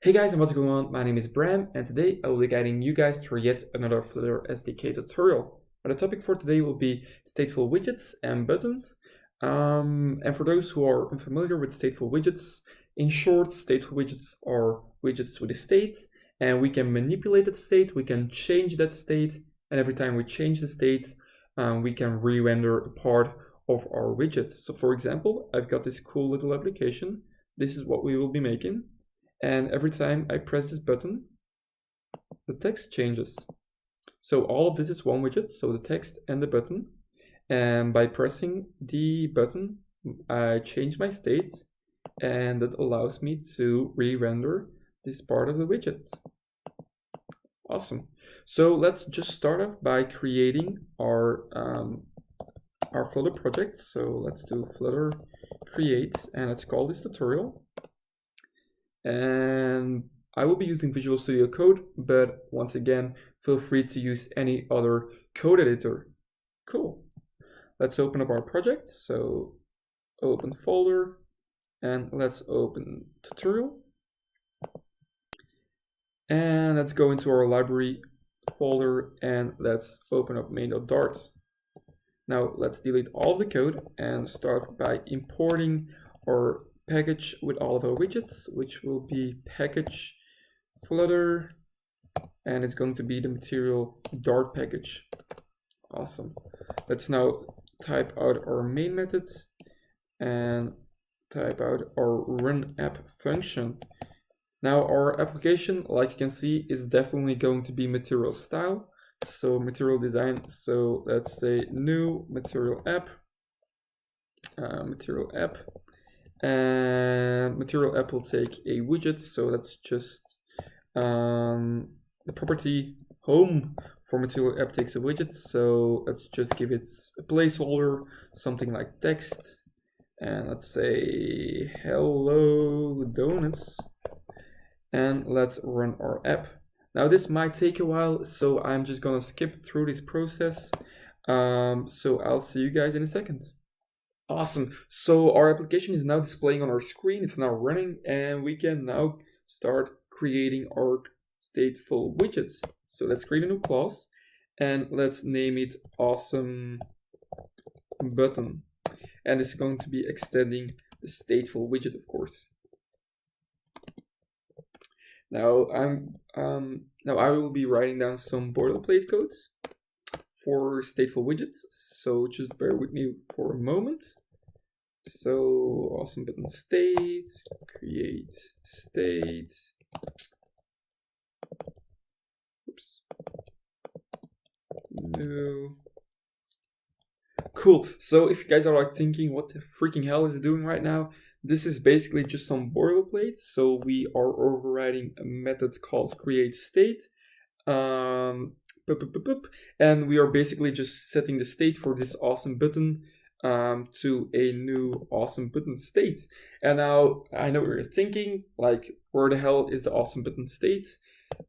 Hey guys, and what's going on? My name is Bram, and today I will be guiding you guys through yet another Flutter SDK tutorial. And the topic for today will be stateful widgets and buttons. And for those who are unfamiliar with stateful widgets, in short, stateful widgets are widgets with a state, and we can manipulate that state, we can change that state, and every time we change the state, we can re-render a part of our widgets. So for example, I've got this cool little application. This is what we will be making. And every time I press this button, the text changes. So all of this is one widget, so the text and the button. And by pressing the button, I change my states, and that allows me to re-render this part of the widget. Awesome. So let's just start off by creating our Flutter project. So let's do Flutter create, and let's call this tutorial. And I will be using Visual Studio Code, but once again, feel free to use any other code editor. Cool. Let's open up our project. So open folder, and let's open tutorial. And let's go into our library folder, and let's open up main.dart. Now let's delete all of the code and start by importing our package with all of our widgets, which will be package flutter, and it's going to be the material Dart package. Awesome. Let's now type out our main method and type out our run app function. Now our application, like you can see, is definitely going to be material style, so material design. So let's say new material app, and material app will take a widget, so that's just the property home for material app takes a widget, so let's just give it a placeholder, something like text, and let's say hello donuts, and let's run our app. Now this might take a while, so I'm just gonna skip through this process, so I'll see you guys in a second. Awesome. So our application is now displaying on our screen. It's now running, and we can now start creating our stateful widgets. So let's create a new class, and let's name it awesome button. And it's going to be extending the stateful widget, of course. Now I will be writing down some boilerplate codes for stateful widgets, so just bear with me for a moment. So awesome button state, create state, oops, new. Cool. So if you guys are like thinking what the freaking hell is it doing right now, this is basically just some boilerplate. So we are overriding a method called create state. And we are basically just setting the state for this awesome button to a new awesome button state. And now I know what you're thinking, like, where the hell is the awesome button state?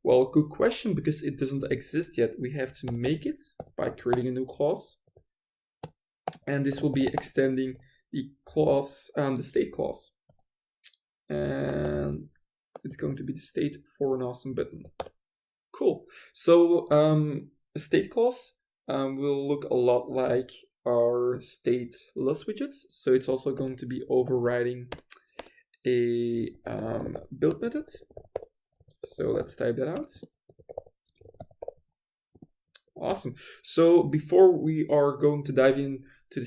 Well, good question, because it doesn't exist yet. We have to make it by creating a new class, and this will be extending the class, the state class, and it's going to be the state for an awesome button. Cool. So a state class will look a lot like our stateless widgets. So it's also going to be overriding a build method. So let's type that out. Awesome. So before we are going to dive into the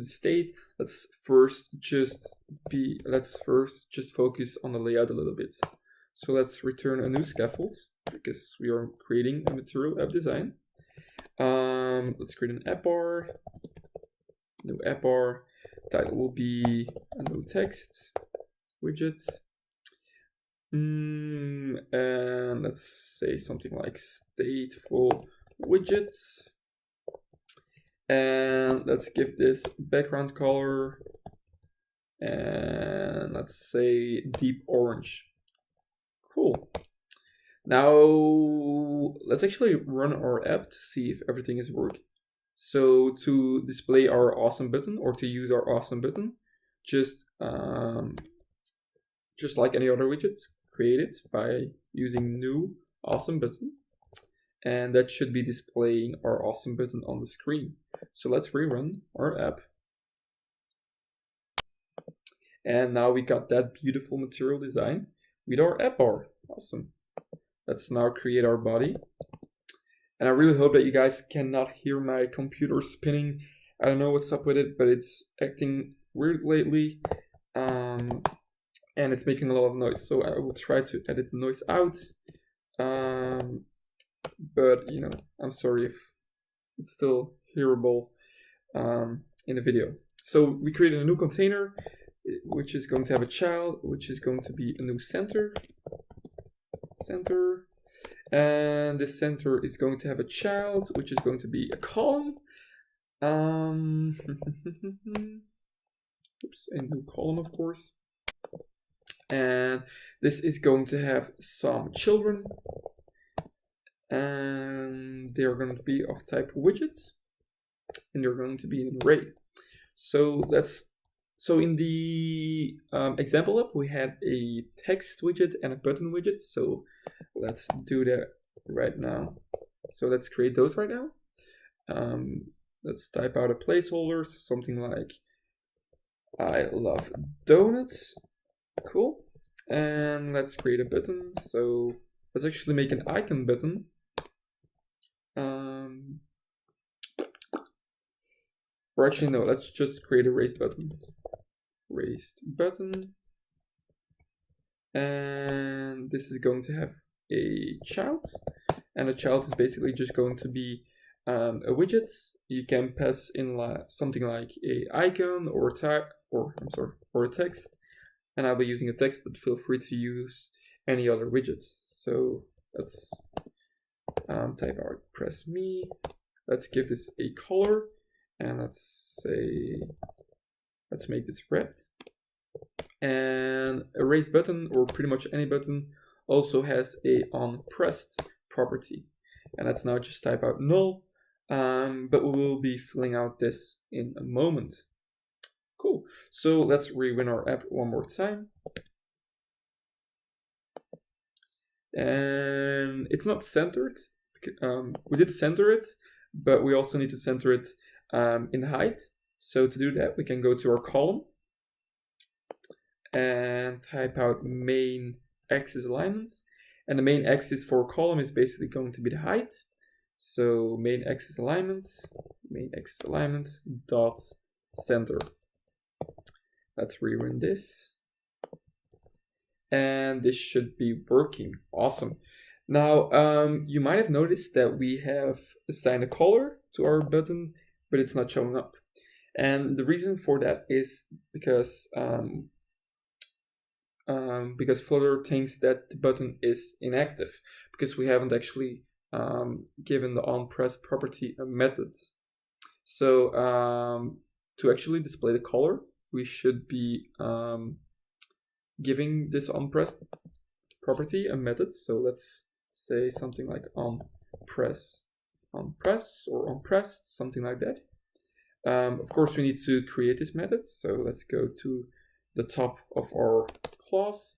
state, let's first just focus on the layout a little bit. So let's return a new scaffold, because we are creating a material app design. Let's create an app bar, new app bar. Title will be a new text widget. And let's say something like stateful widgets. And let's give this background color, and let's say deep orange. Cool. Now let's actually run our app to see if everything is working. So to display our awesome button, or to use our awesome button, just like any other widget, create it by using new awesome button, and that should be displaying our awesome button on the screen. So let's rerun our app. And now we got that beautiful material design with our app bar. Awesome. Let's now create our body. And I really hope that you guys cannot hear my computer spinning. I don't know what's up with it, but it's acting weird lately. And it's making a lot of noise. So I will try to edit the noise out. But, you know, I'm sorry if it's still hearable in the video. So we created a new container, which is going to have a child, which is going to be a new center. And this center is going to have a child, which is going to be a column. Oops, a new column, of course. And this is going to have some children. And they are going to be of type widget. And they're going to be an array. So in the example app, we had a text widget and a button widget. So let's do that right now. So let's create those right now. Let's type out a placeholder, something like I love donuts. Cool. And let's create a button. So let's actually make an icon button. Or actually, no, let's just create a raised button. Raised button. And this is going to have a child. And the child is basically just going to be a widget. You can pass in something like a icon or a text. And I'll be using a text, but feel free to use any other widget. So let's type out press me. Let's give this a color. And let's make this red. And a raised button, or pretty much any button, also has a onPressed property. And let's now just type out null, but we will be filling out this in a moment. Cool. So let's rerun our app one more time. And it's not centered. We did center it, but we also need to center it in height. So to do that, we can go to our column and type out main axis alignments. And the main axis for a column is basically going to be the height. So main axis alignments dot center. Let's rerun this. And this should be working. Awesome. Now, you might have noticed that we have assigned a color to our button, but it's not showing up. And the reason for that is because Flutter thinks that the button is inactive, because we haven't actually given the onPressed property a method. So to actually display the color, we should be giving this onPressed property a method. So let's say something like onPress or onPressed, something like that. Of course, we need to create this method. So let's go to the top of our class,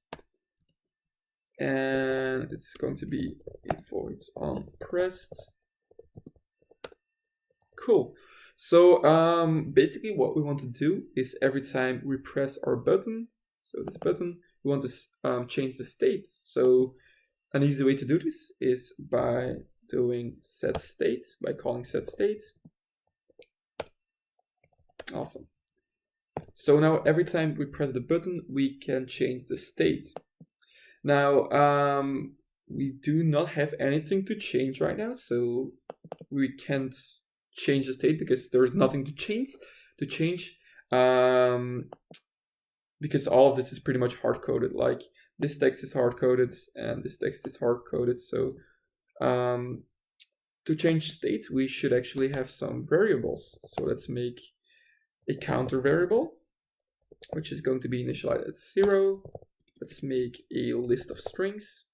and it's going to be void onPressed. Cool. So basically what we want to do is every time we press our button, so this button, we want to change the states. So an easy way to do this is by doing setState, by calling setState. Awesome. So now every time we press the button, we can change the state. Now, we do not have anything to change right now, so we can't change the state because there's nothing to change, because all of this is pretty much hard-coded. Like this text is hard-coded and this text is hard-coded. So to change state, we should actually have some variables. So let's make a counter variable, which is going to be initialized at 0. Let's make a list of strings.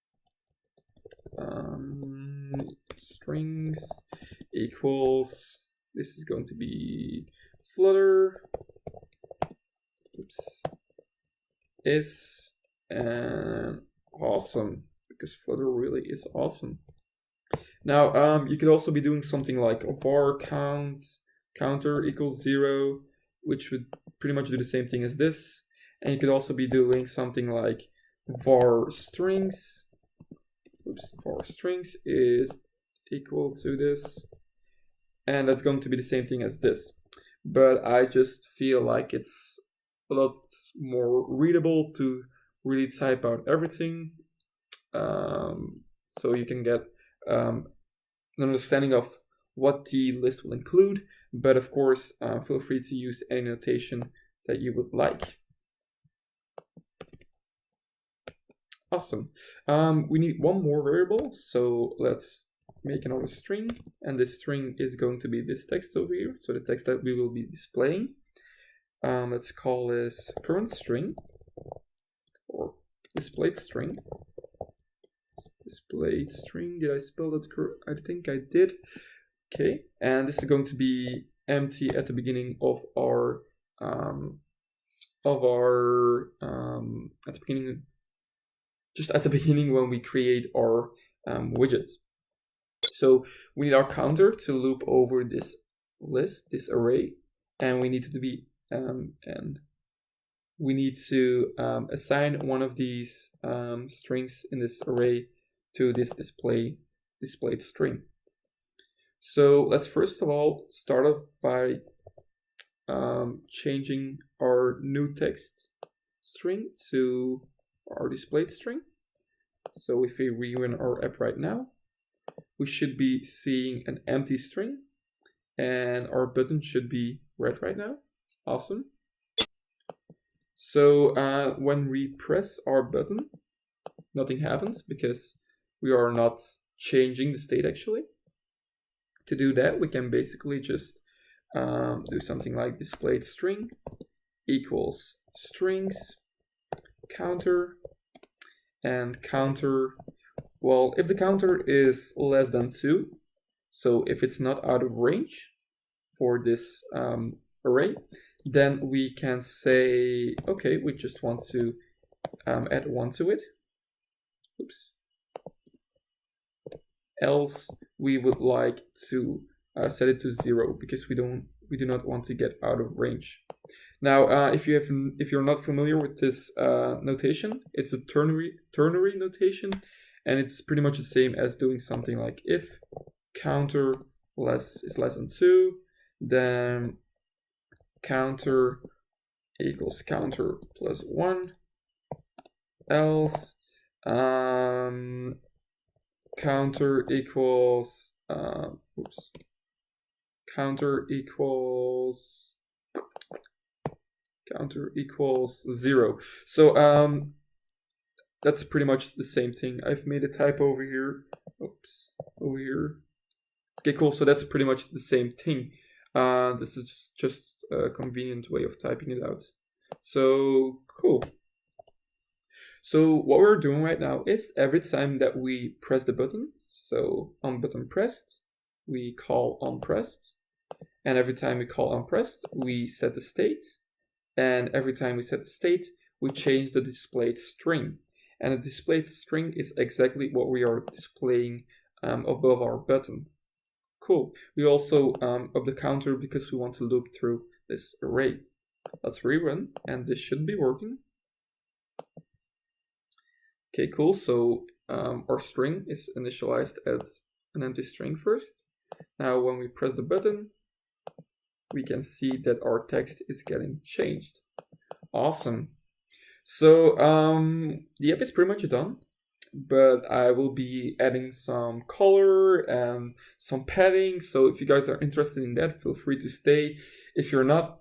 Strings equals, this is going to be Flutter, is, and Awesome, because Flutter really is awesome. Now, you could also be doing something like var counter equals 0, which would pretty much do the same thing as this. And you could also be doing something like var strings. Oops, var strings is equal to this. And that's going to be the same thing as this. But I just feel like it's a lot more readable to really type out everything. So you can get an understanding of what the list will include. But of course, feel free to use any notation that you would like. Awesome. We need one more variable, so let's make another string, and this string is going to be this text over here, so the text that we will be displaying. Let's call this current string, or displayed string. Displayed string, did I spell that correct? I think I did. Okay, and this is going to be empty at the beginning of our, just at the beginning when we create our widget. So we need our counter to loop over this list, this array, and we need to be assign one of these strings in this array to this displayed string. So let's first of all start off by changing our new text string to our displayed string. So if we rerun our app right now, we should be seeing an empty string, and our button should be red right now. Awesome. So when we press our button, nothing happens because we are not changing the state actually. To do that, we can basically just do something like displayed string equals strings counter, and counter, well, if the counter is less than 2, so if it's not out of range for this array, then we can say, okay, we just want to add 1 to it. Oops. Else we would like to set it to 0 because we do not want to get out of range. Now, if you're not familiar with this notation, it's a ternary notation, and it's pretty much the same as doing something like if counter is less than 2, then counter equals counter plus 1, else counter equals counter equals 0. So that's pretty much the same thing. I've made a typo over here. Oops, over here. Okay, cool. So that's pretty much the same thing. This is just a convenient way of typing it out. So cool. So what we're doing right now is every time that we press the button, so on button pressed, we call on pressed, and every time we call on pressed, we set the state, and every time we set the state, we change the displayed string. And the displayed string is exactly what we are displaying above our button. Cool. We also up the counter because we want to loop through this array. Let's rerun, and this should be working. Okay, cool. So our string is initialized as an empty string first. Now, when we press the button, we can see that our text is getting changed. Awesome. So the app is pretty much done, but I will be adding some color and some padding. So if you guys are interested in that, feel free to stay. If you're not,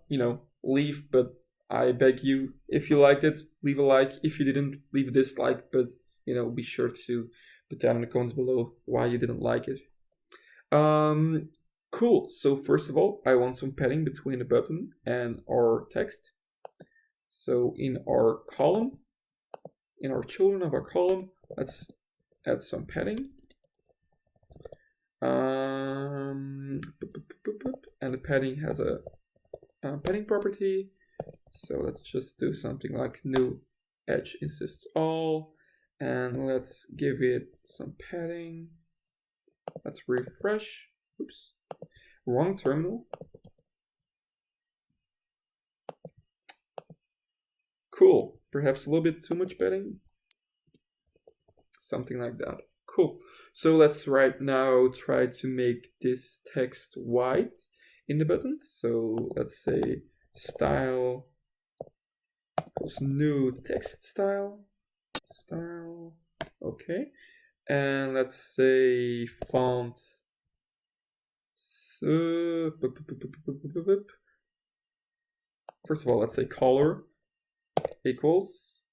leave, but I beg you, if you liked it, leave a like. If you didn't, leave a dislike, but be sure to put down in the comments below why you didn't like it. Cool. So first of all, I want some padding between the button and our text. So in our column, in our children of our column, let's add some padding. And the padding has a padding property. So let's just do something like new edge insists all, And let's give it some padding. Let's refresh. Oops, wrong terminal. Cool, perhaps a little bit too much padding. Something like that. Cool. So let's right now try to make this text white in the button. So let's say style equals new text style. Okay. And let's say font. First of all, let's say color equals.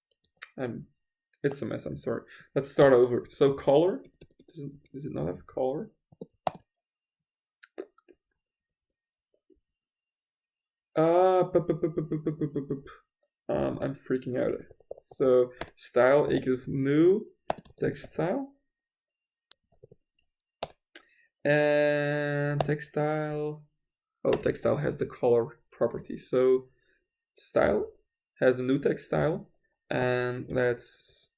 It's a mess, I'm sorry. Let's start over. So color, does it not have color? I'm freaking out. So style equals new text style. And text style, text style has the color property. So style has a new text style, and let's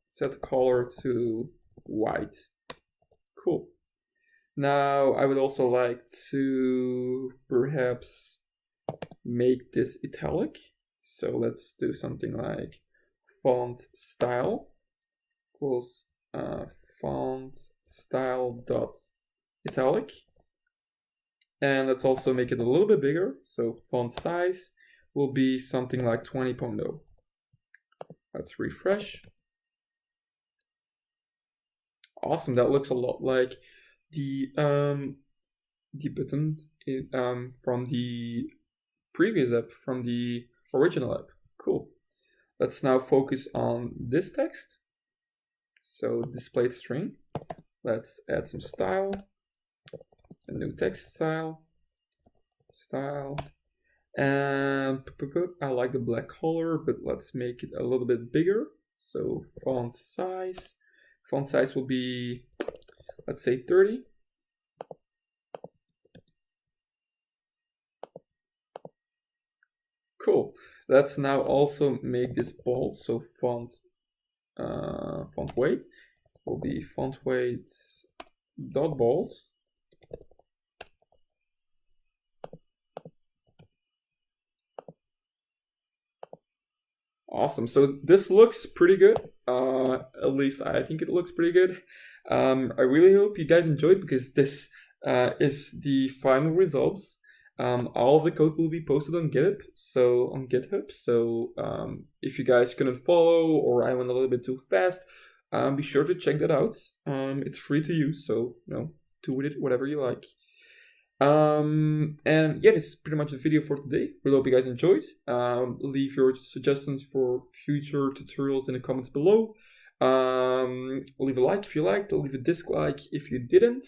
set the color to white. Cool. Now I would also like to perhaps make this italic. So let's do something like font style equals font style dot italic. And let's also make it a little bit bigger. So font size will be something like 20.0. Let's refresh. Awesome, that looks a lot like the button from the previous app, from the original app. Cool. Let's now focus on this text. So displayed string. Let's add some style, a new text style, and I like the black color, but let's make it a little bit bigger. So font size will be, let's say 30. Cool. Let's now also make this bold. So font weight will be font weight dot bold. Awesome. So this looks pretty good. At least I think it looks pretty good. I really hope you guys enjoyed, because this is the final results. All of the code will be posted on GitHub. So if you guys couldn't follow, or I went a little bit too fast, be sure to check that out. It's free to use, so do with it whatever you like. And yeah, this is pretty much the video for today. Really hope you guys enjoyed. Leave your suggestions for future tutorials in the comments below. Leave a like if you liked, or leave a dislike if you didn't.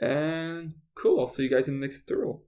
And cool, I'll see you guys in the next tutorial.